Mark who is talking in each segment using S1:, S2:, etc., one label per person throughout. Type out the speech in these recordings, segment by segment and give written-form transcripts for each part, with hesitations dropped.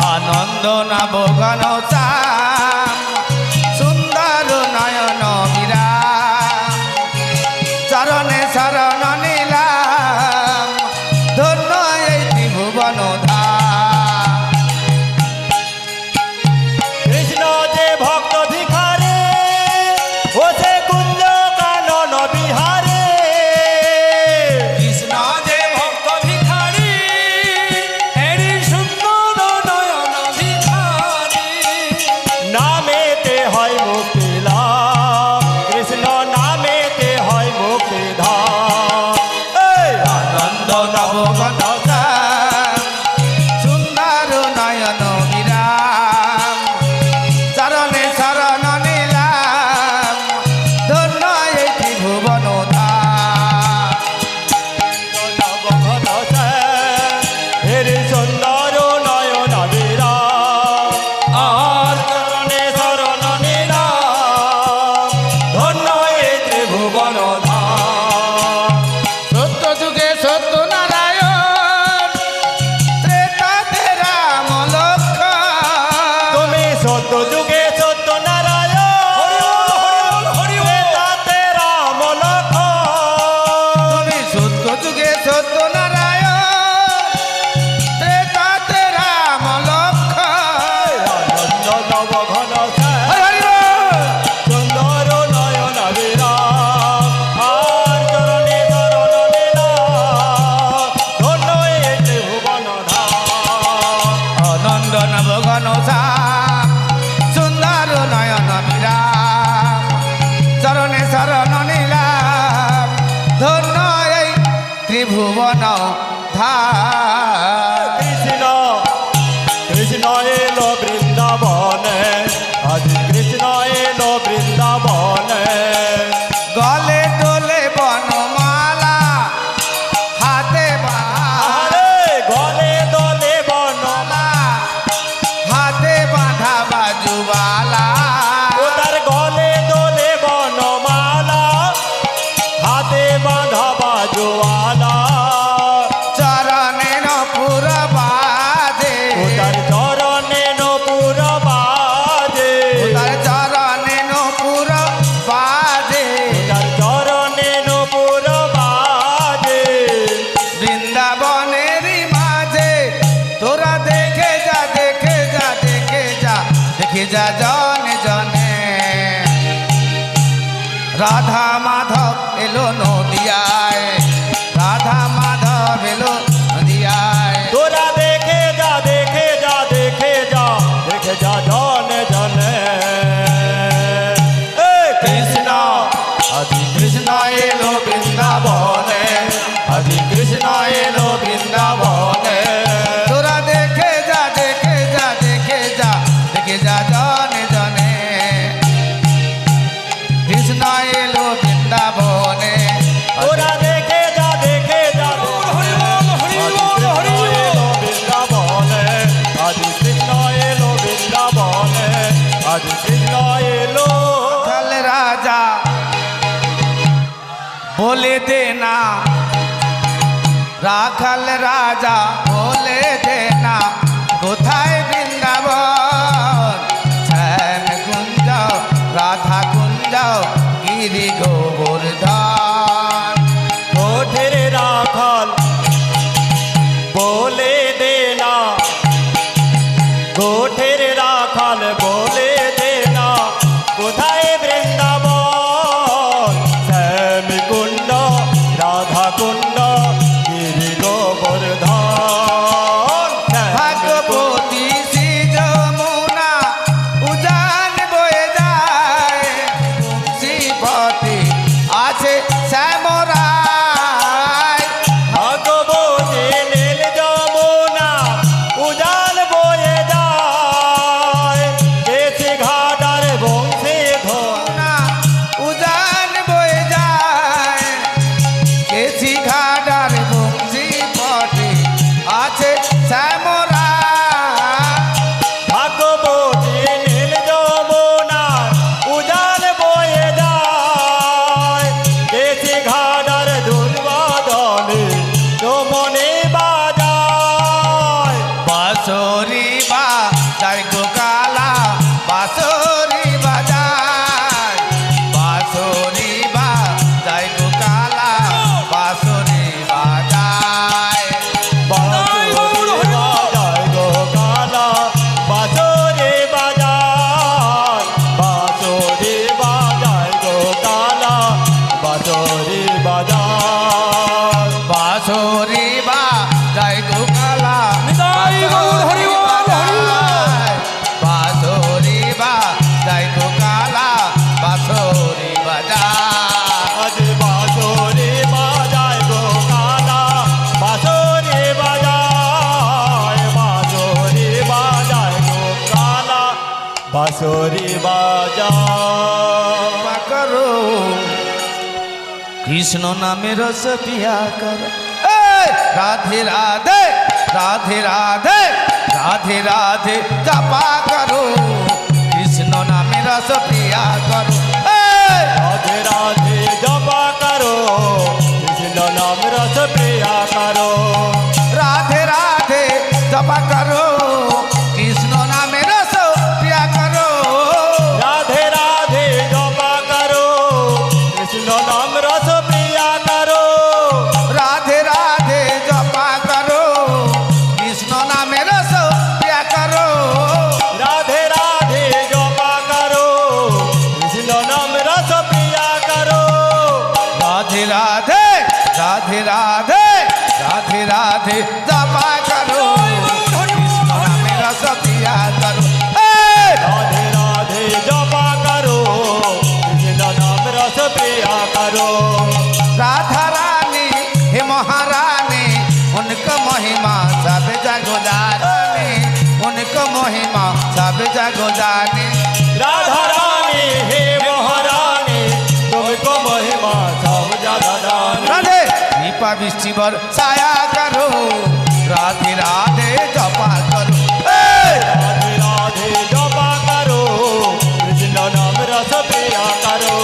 S1: আনন্দ নব ঘন শ্যাম সুন্দর নয়ন বিরাম চরণে শরণ নিলাম ধন্য এই ত্রিভুবন ধাম।
S2: কৃষ্ণ যে ভক্ত ভিখারে ও সে কুঞ্জ কানন বিহারে।
S1: কৃষ্ণ যে ভক্ত ভিখারি এরি সুন্দর নয়ন ভিখারি
S2: নামেতে হয় মুক্তি লাভ কৃষ্ণ নামেতে হয় মুক্তি ধাম।
S1: আনন্দ নব ঘন শ্যাম সুন্দর নয়ন বিরাম চরণে শরণ নিলাম ধন্য এই ত্রিভুবন ধাম।
S2: নবঘন হেরি সুন্দর নয়ন বিরাম আর চরণে শরণ নিলাম ধন্য এ ত্রিভুবন ধাম।
S1: সত্য যুগে সত্য নারায়ণ ত্রেতাতে রাম লক্ষ্মণ
S2: তুমি সত্য যুগে সত্য নারায়ণ ত্রেতাতে রাম লক্ষ্মণ।
S1: তুমি সত্য যুগে সত্য নারায়ণ ত্রেতাতে রাম লক্ষ্মণ।
S2: আনন্দ নবঘন
S1: হরি হরি বল।
S2: সুন্দর নয়ন বিরাম আর চরণে শরণ নিলাম ধন্য এ ত্রিভুবন ধাম।
S1: আনন্দ নব ঘন শ্যাম সুন্দর নয়ন বিরাম চরণে শরণ নিলাম ধন্য এই ত্রিভুবন ধাম।
S2: কৃষ্ণ কৃষ্ণ এলো বৃন্দাবনে আজ কৃষ্ণ এলো বৃন্দাবনে।
S1: গলে ডোলে বনমালা হাতে
S2: আরে গলে দলে বনমা
S1: হাতে বাঁধা বাজুবালা
S2: ও তার গলে দোলে বনমালা হাতে বাঁধা বাজোয়ালা।
S1: চরণে নপুর বাজে
S2: ও তার চরণে নপুর বাজে
S1: তার চরণে নপুর বাজে
S2: ও তার চরণে নপুর বাজে।
S1: বৃন্দাবনেরই মাঝে তোরা দেখে যা দেখে যা দেখে যা দেখে যা জনে জনে রাধা মাধব এলো নদিয়ায় রাধা মাধব এলো নদিয়ায়
S2: তোরা দেখে যা দেখে যা দেখে যা দেখে যা জনে জনে। এ কৃষ্ণ
S1: আদি কৃষ্ণ এলো বৃন্দাবনে আদি কৃষ্ণ এলো বৃন্দাবনে তোরা দেখে যা দেখে যা দেখে যা দেখে যা জনে জনে কৃষ্ণ এলো বৃন্দাবনে
S2: তোরা দেখে যা দেখে যা বৃন্দাবনে আজ কৃষ্ণ এলো বৃন্দাবনে আজ কৃষ্ণ এলো।
S1: রাখাল রাজা বলে দে না রাখাল রাজা বলে দে না কোথায় বৃন্দাবন শ্যাম কুঞ্জ রাধা কুঞ্জ গিরি গোবর্ধন
S2: কোঠের রাখাল বলে দে না কোঠের রাখাল বলে দে না কোথায় বৃন্দাবন শ্যাম কুণ্ড রাধা কুণ্ড গিরি গোবর্ধন।
S1: ভাগবতী শ্রী যমুনা উজান বয়ে যায় তুলসীপতি আছে শ্যামরায়
S2: ভাগবতী নীল যমুনা উজান বয়ে যায় বাঁশরি বাজা
S1: কৃপা করো কৃষ্ণ নামে রস পিয়া করো এই! রাধে রাধে রাধে রাধে রাধে রাধে জপা করো কৃষ্ণ নামে রস পিয়া করো এই!
S2: রাধে রাধে জপা করো কৃষ্ণ নাম রস প্রিয়া করো
S1: রাধে রাধে জপা করো কৃষ্ণ নামে রস পিয়া করো
S2: রাধে রাধে জপা করো কৃষ্ণ নাম রস প্রিয়া করো
S1: রাধে রাধে জপা করো কৃষ্ণ নামে রস পিয়া করো
S2: রাধে রাধে জপা করো কৃষ্ণ নাম রস প্রিয়া করো
S1: রাধে রাধে রাধে রাধে রাধে রাধে জপা করো কৃষ্ণ নামে রস পিয়া করো এই!
S2: রাধে রাধে জপা করো কৃষ্ণ নাম রস प्रिया करो
S1: राधा रानी हे महारानी उनका महिमा सब जगो जाने उनका महिमा सब जगो जाने
S2: राधा रानी हे महारानी तुमको महिमा सब जगह जाने
S1: राधे दीपा बृष्टि बर छाया करो राधे राधे जपा करो
S2: राधे राधे जपा करो कृष्ण नाम रस प्रिया करो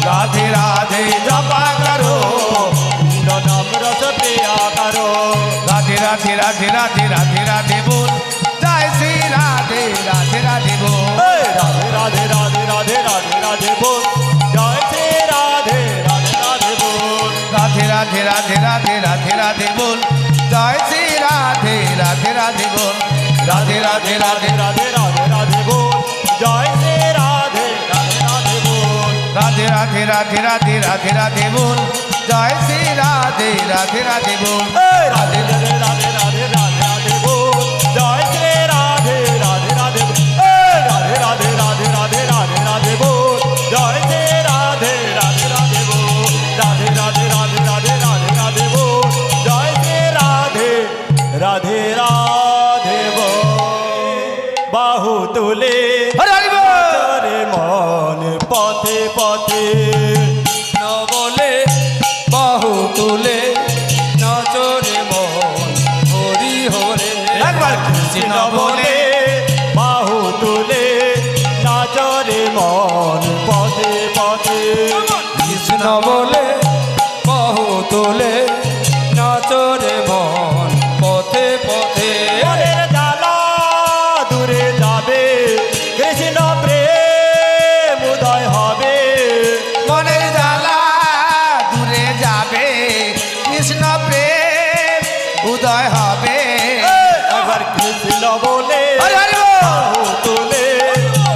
S1: राधे राधे जपा करो
S2: कृष्ण नाम रस प्रिया करो
S1: राधे राधे राधे राधे राधे राधे बोल जय श्री राधे राधे राधे बोल
S2: राधे राधे राधे राधे राधे राधे बोल जय श्री राधे राधे राधे बोल
S1: राधे राधे राधे राधे राधे राधे बोल जय श्री राधे राधे राधे बोल राधे राधे राधे
S2: राधे राधे राधे बोल जय श्री राधे राधे राधे बोल
S1: राधे राधे राधे राधे राधे राधे बोल जय श्री राधे राधे राधे बोल
S2: राधे राधे राधे राधे राधे राधे बोल जय श्री राधे राधे राधे राधे राधे राधे राधे राधे राधे बोल जय श्री राधे राधे राधे बोल राधे राधे राधे राधे राधे राधे बोल जय श्री राधे राधे राधे बोल बाहु तुले
S1: हरे हरि बोल
S2: रे मन पथे पथे
S1: न बोले बाहु तुले नाचो रे मोहन हरि हरे एक बार कृष्ण बोले
S2: बाहु तुले नाचो रे मन पथे पथे
S1: कृष्ण बोले बाहु तुले नाचो रे मोहन पथे पथे
S2: মনের জ্বালা দূরে যাবে কৃষ্ণ প্রেম উদয় হবে
S1: মনের জ্বালা দূরে যাবে কৃষ্ণ প্রেম উদয় হবে
S2: এবার কৃষ্ণ বলে
S1: হরি হরি বল।
S2: বাহু তুলে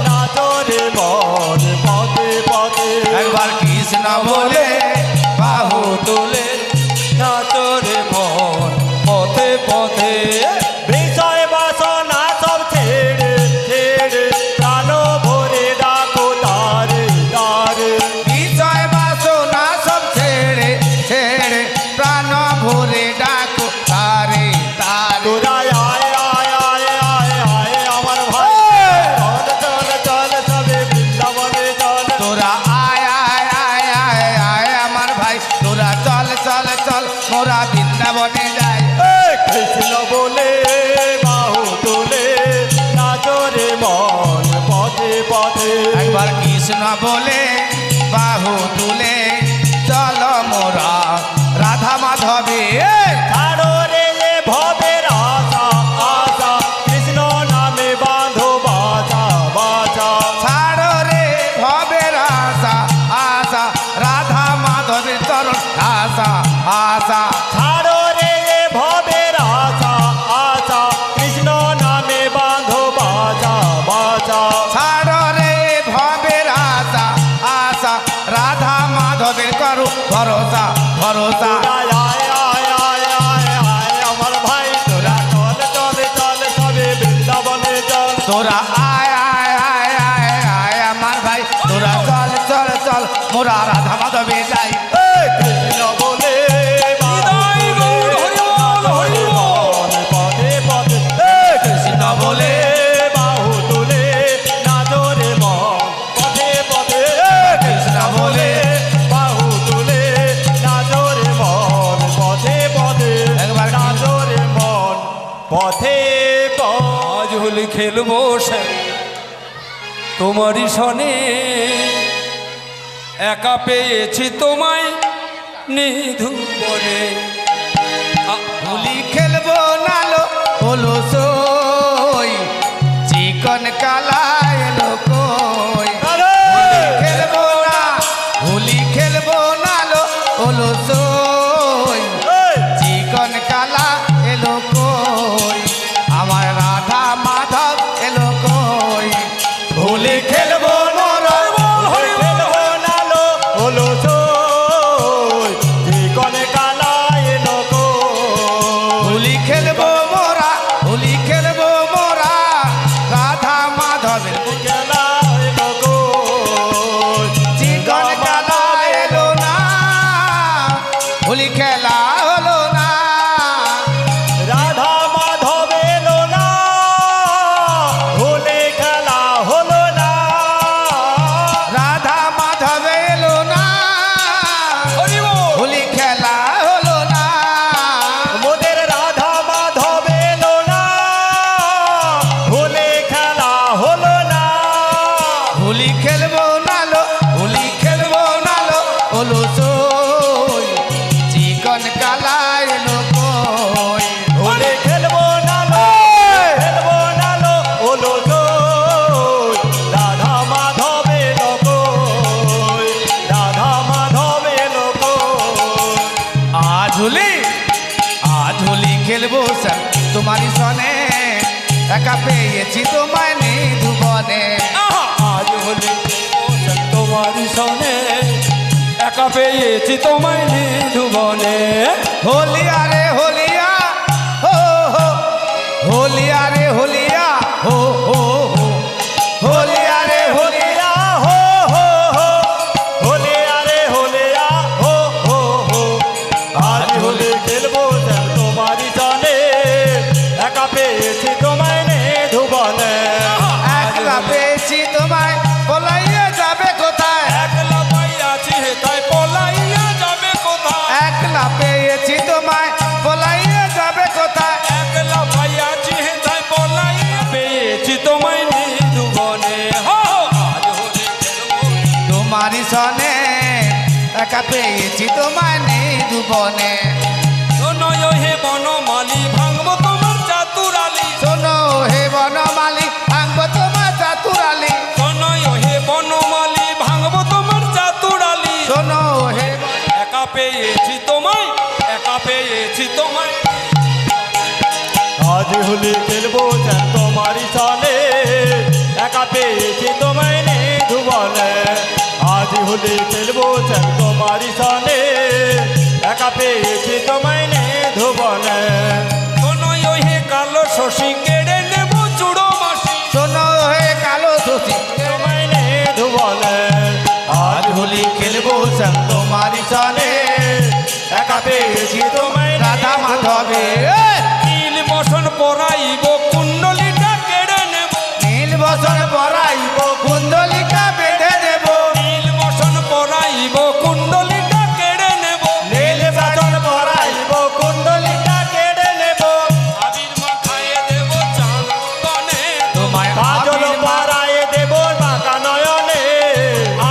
S2: নাচো রে মন পথে পথে
S1: একবার কৃষ্ণ বলে বাহু তুলে নাচো রে মন পথে পথে
S2: বিষয় বাসনা সব ছেড়ে ছেড়ে প্রাণ ভরে ডাকো তারে তারে
S1: বিষয় বাসনা সব ছেড়ে ছেড়ে প্রাণ ভরে ডাকো তারে তারে
S2: তোরা আয় আয় আয় আয় আয় আমার ভাই চল চল চল সবে বৃন্দাবনে চল
S1: তোরা আয় আয় আয় আয় আয় আমার ভাই তোরা চল চল চল মোরা বৃন্দাবনে যাই
S2: কৃষ্ণ বলে বাহু তোলে নাচো রে মন পথে পথে
S1: একবার কৃষ্ণ বলে বাহু তুলে চল মোরা রাধা মাধবে
S2: ছাড়ো রে এ ভবের আশা আশা কৃষ্ণ নামে বাঁধো বাছা বাছা
S1: ছাড়ো রে ভবের আশা আশা রাধা মাধবের চরণ আশা আশা
S2: ছাড়ো রে এ ভবের আশা আশা কৃষ্ণ নামে বাঁধো বাছা বাছা
S1: ছাড়ো রে ভবের আশা আশা রাধা মাধবের করু ভরসা ভরসা
S2: আয় আয় আয় আয় আয় আয় আমার ভাই তোরা চল চল চল সবে বৃন্দাবনে চল
S1: তোরা আয় আয় আয় আয় আয় আমার ভাই তোরা চল চল চল মোরা রাধা মাধবে যাই
S2: কৃষ্ণ বলে পথে পথে
S1: কৃষ্ণ বলে
S2: বাহু তুলে
S3: খেলবো সে তোমারই সনে একা পেয়েছি তোমায় নিধু বনে
S1: হোলি খেলবো নালো হলো সই চিকন কালা এলো কই খেলবো না হোলি খেলবো নালো হলো সই চিকন কালা এলো কই আমার রাধা মাধব এলো কই হোলি খেলবো
S2: হলো সই চিকনে কালা এলো
S1: হোলি খেলবো মোরা হোলি খেলবো মোরা রাধা মাধবের
S2: খেলা এলো
S1: চিকন কালা এলো না হোলি খেলা হলো না
S2: রাধা মাধব এলো না হোলি খেলা হলো না
S1: রাধা মাধব এলো না হোলি খেলা হলো না
S2: মোদের রাধা মাধব এলো না হোলি খেলা হলো না
S1: হোলি খেলবো নালো হোলি খেলবো নালো হলো সই চিকন কালা এলো কই
S2: হোলি খেলবো নালো হলো সই রাধা মাধব এলো কই রাধা মাধব এলো কই
S1: আজ হোলি খেলবো স্যার তোমারই সনে একা পেয়েছি তোমায় নিধু বনে
S3: আজ হলে তোমারই সনে একা পেয়েছি তোমায় নিধু বনে
S1: হোলিয়া রে হোলিয়া হো হো হোলিয়া রে হোলিয়া হো হো হো হোলিয়া রে হোলিয়া
S2: হো হো হো হোলি আরে হোলিয়া হো হো হো আজ হোলি খেলবো স্যার তোমারই জানে একা পেয়েছি তোমায় নে ধুবনে
S1: একলা পেয়েছি তোমায় পলাইয়া যাবে কোথায়
S3: একলা পাইয়াছি তাই পলাইয়া যাবে কোথায়
S1: একলা পেয়েছি তোমায় পলাইয়া যাবে কোথায়
S3: একলা পাইয়াছি তাই পলাইয়া পেয়েছি তোমায় নিধু বনে আজ হলে খেলবো
S1: তোমারই সনে একা পেয়েছি তোমায় নিধু বনে
S3: শোনো হে বনমালী ভাঙবো তোমার চাতুরালি
S1: শোনো হে বনমালী ভাঙবো তোমার চাতুরালি
S3: শোনো হে বনমালী ভাঙবো তোমার চাতুরালি
S1: শোনো হে
S3: একা পেয়েছি তোমায় একা পেয়েছি তোমায়
S2: আজ হোলি খেলবো স্যার তোমারই জানে একা পেয়েছি তোমায় নে ধুবনে আজ হোলি খেলবো স্যার তোমারই জানে একা পেয়েছি তোমায় নে ধুবনে
S3: শোনো হে কালো শশী কেড়ে নেব চূড়ো মাসি
S1: শোনো হে কালো শশী
S2: তোমায় নে ধুবনে
S1: আজ হোলি খেলবো শ্যাম তোমারই সনে একা পেয়েছি তোমায় রাধা মাধবে
S3: নীল বসন পরাইব কুণ্ডলিটা কেড়ে নেব
S1: নীল বসন পরাইব কুণ্ডলিকা বেঁধে দেব
S3: নীল বসন পরাইব কুণ্ডলিটা কেড়ে নেব
S1: নীল বসন পরাইব কুণ্ডলিকা কেড়ে নেব
S3: আবির মাখায়ে দেব চাঁদনে
S1: তোমায়
S2: কাজল
S1: আবির
S2: পাড়ায় দেব বাঁকা নয়নে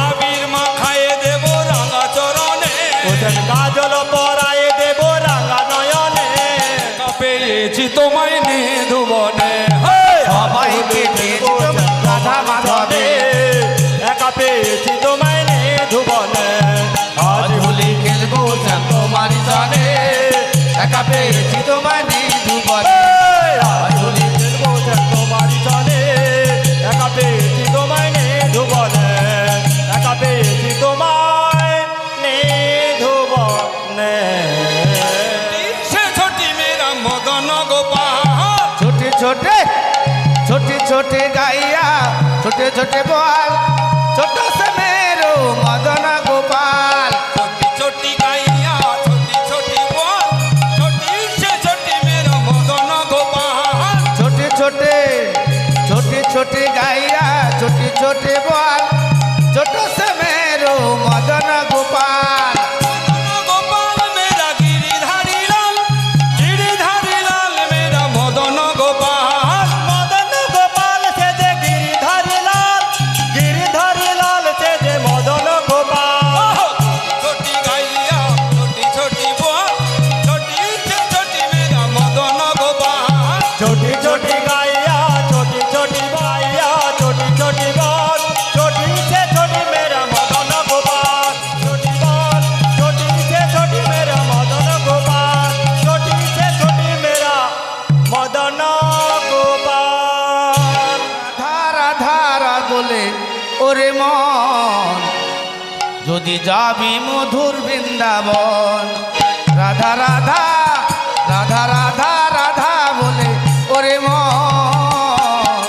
S3: আবির মাখায়ে দেব রাঙা চরণে
S2: ওদের কাজল পরায় দেব রাঙা নয়নে
S3: একা পেয়েছি তোমায় নিধু বনে
S1: সবাইকে পেয়েছি তোমায় রাধা মাধবে
S2: একা পেয়েছি তোমায় নে ধুবনে
S1: আজ হোলি খেলবো শ্যাম তোমারই সনে একা পেয়েছি তোমায় নিধু বনে
S2: আজ হোলি খেলবো স্যার তোমারই জানে একা পেয়েছি তোমায় নে ধুবনে একা পেয়েছি তোমায় নে ধুবনে
S3: সে ছোটি মেরা মদন গোপাল
S1: छोटे छोटे छोटे छोटे गाइया छोटे छोटे बाल छोटा से मेरो मदन गोपाल
S3: छोटी छोटी गाइया छोटी छोटी बोल छोटी से छोटी मेरा मदन गोपाल
S1: छोटे छोटे छोटे छोटे गाइया छोटे छोटे बाल छोटा से मेरो मदन गोपाल
S3: मदन गोपाल मेरा गिरिधारी लाल मेरा मदन गोपाल
S2: मदन गोपाल
S1: বলে ওরে মন যদি যাবি মধুর বৃন্দাবন রাধা রাধা রাধা রাধা রাধা বলে ওরে মন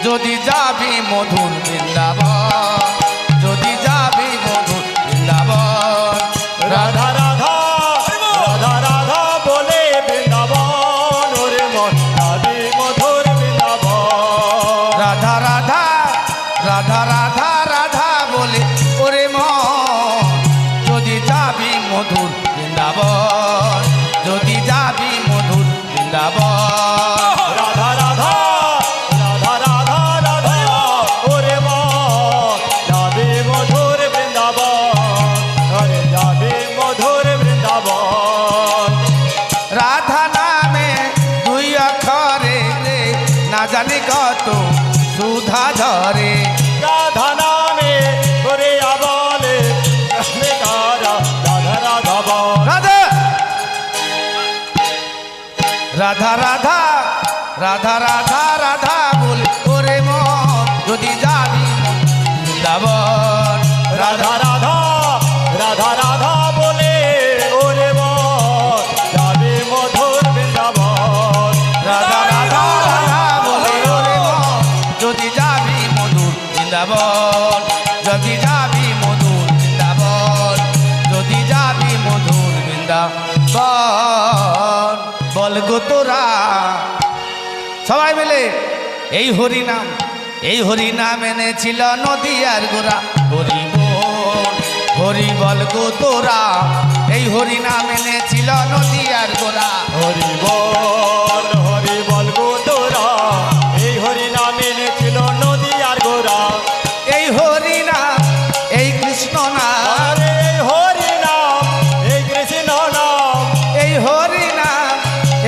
S1: যদি যাবি মধুর বৃন্দাবন যদি যাবি মধুর বৃন্দাবন
S2: রাধা রাধা রাধা রাধা বলে বৃন্দাবন ওরে মন যাবি মধুর বৃন্দাবন
S1: রাধা রাধা রাধা রাধা রাধা বলে ওরে মন যদি যাবি মধুর বৃন্দাবন যদি যাবি মধুর বৃন্দাবন
S2: রাধা রাধা রাধা রাধা রাধা ওরে মন যাবি মধুর বৃন্দাবন ওরে যাবি মধুর বৃন্দাবন
S1: রাধা নামে দুই অক্ষরে রে না জানি কত সুধা ঝরে
S2: রাধা নামে করে বলে রাধা রাধা বল
S1: রাধা রাধা রাধা রাধা রাধা রাধা বলে ওরে মন যদি যাবি বৃন্দাবন
S2: রাধা রাধা রাধা রাধা বলে ওরে মন যাবে মধুর বৃন্দাবন
S1: রাধা রাধা রাধা বলে ওরে মন যদি যাবি মধুর বৃন্দাবন যদি যাবি মধুর বৃন্দাবন যদি যাবি মধুর বৃন্দাবন বল গো তোরা সবাই মিলে এই হরি নাম এনেছিল নদিয়ার গোরা হরি বল গো তোরা এই হরি নাম এনেছিল নদিয়ার গোরা
S2: হরি বল গো তোরা এই হরি নাম এনেছিল নদী আর গোরা
S1: এই হরি নাম এই কৃষ্ণ নাম
S2: আরে এই হরি নাম এই কৃষ্ণ নাম
S1: এই হরি নাম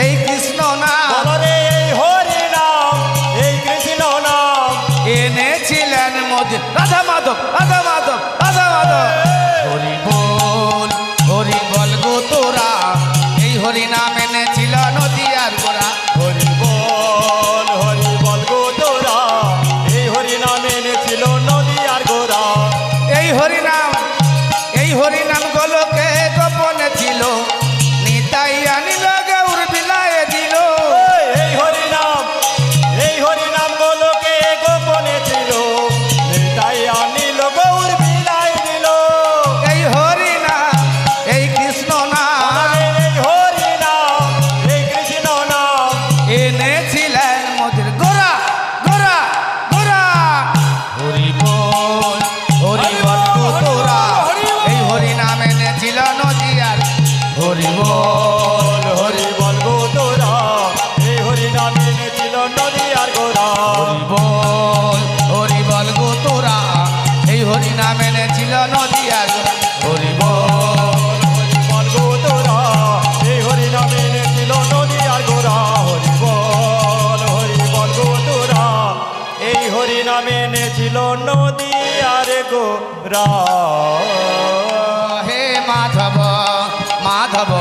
S1: এই কৃষ্ণ নাম
S2: বলরে এই হরি নাম এই কৃষ্ণ নাম
S1: এনেছিলেন মোদি রাধা মাধব রাধা মাধব রাধা মাধব হরি বল গো তোরা এই হরি নাম এনেছিল নদিয়ার গোরা
S2: হরি বল গো তোরা এই হরি নাম এনেছিল নদী আর গোরা
S1: এই হরি নাম গোলকে গোপনে ছিল নিতাই আনিল গৌর বিলায়ে দিল
S2: এই হরি নাম গোলকে গোপনে ছিল তাই আনিল গৌর বিলাই দিল
S1: এই হরি নাম এই কৃষ্ণ নাম
S2: আরে এই হরি নাম এই কৃষ্ণ নাম
S1: এনেছিলেন মোদের গোরা গোরা গোরা হরি বল গো তোরা এই হরি নাম এনেছিল নদিয়ার হরি বল
S2: গো তোরা এই হরি নাম এনেছিল নদী আর গোরা
S1: হরি বল গো তোরা এই হরি নাম এনেছিল নদিয়ার গোরা হরি
S2: বল গো তোরা এই হরি নাম এনেছিল নদী আর গোরা হরি বল গো তোরা এই হরি নাম এনেছিল নদী আর গোরা
S1: হে মাধব মাধব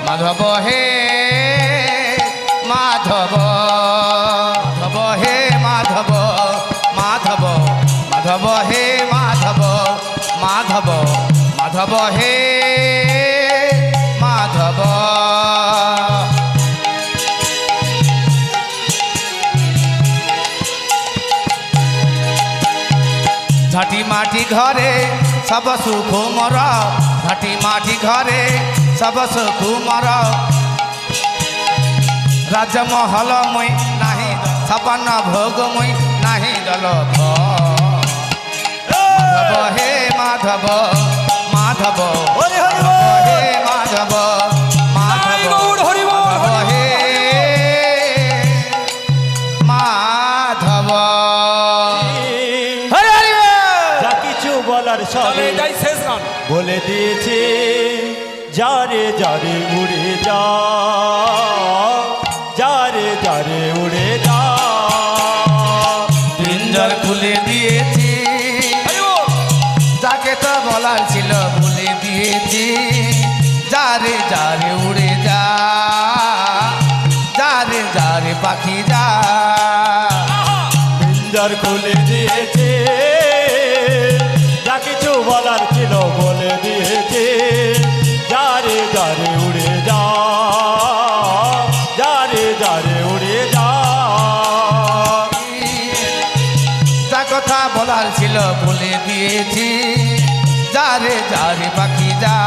S1: মাধব হে মাধব মাধব হে মাধব মাধব মাধব হে মাধব মাধব মাধব হে মাধব ঝাঁটি মাটি ঘরে সব সুখ মর ঝাঁটি মাটি ঘরে সব সুখ মর রাজমহল মুই নাহি ছাপান্ন ভোগ মুই নাহি দল মাধব হে মাধব মাধব
S2: হরি হরি বল।
S1: হে মাধব মাধব
S3: গৌর হরি বল,
S1: মাধব হে মাধব হরি হরি বল।
S2: যা কিছু বলার
S3: চলে
S2: সবে
S3: এটাই শেষ গান
S2: বলে দিয়েছে যারে যারে উড়ে যা যারে যারে উড়ে যা
S1: পিঞ্জর খুলে দিয়েছি
S3: হরি বল।
S1: যাকে তো বলার ছিল ভুলে দিয়েছি যারে যারে উড়ে যা যারে যারে পাখি যা
S2: দরজার খুলে দিয়েছে, যা কিছু বলার ছিল বলে দিয়েছে। যারে যারে উড়ে যা, যারে যারে উড়ে যা।
S1: যা কথা বলার ছিল বলে দিয়েছি, যারে যারে পাখি যা।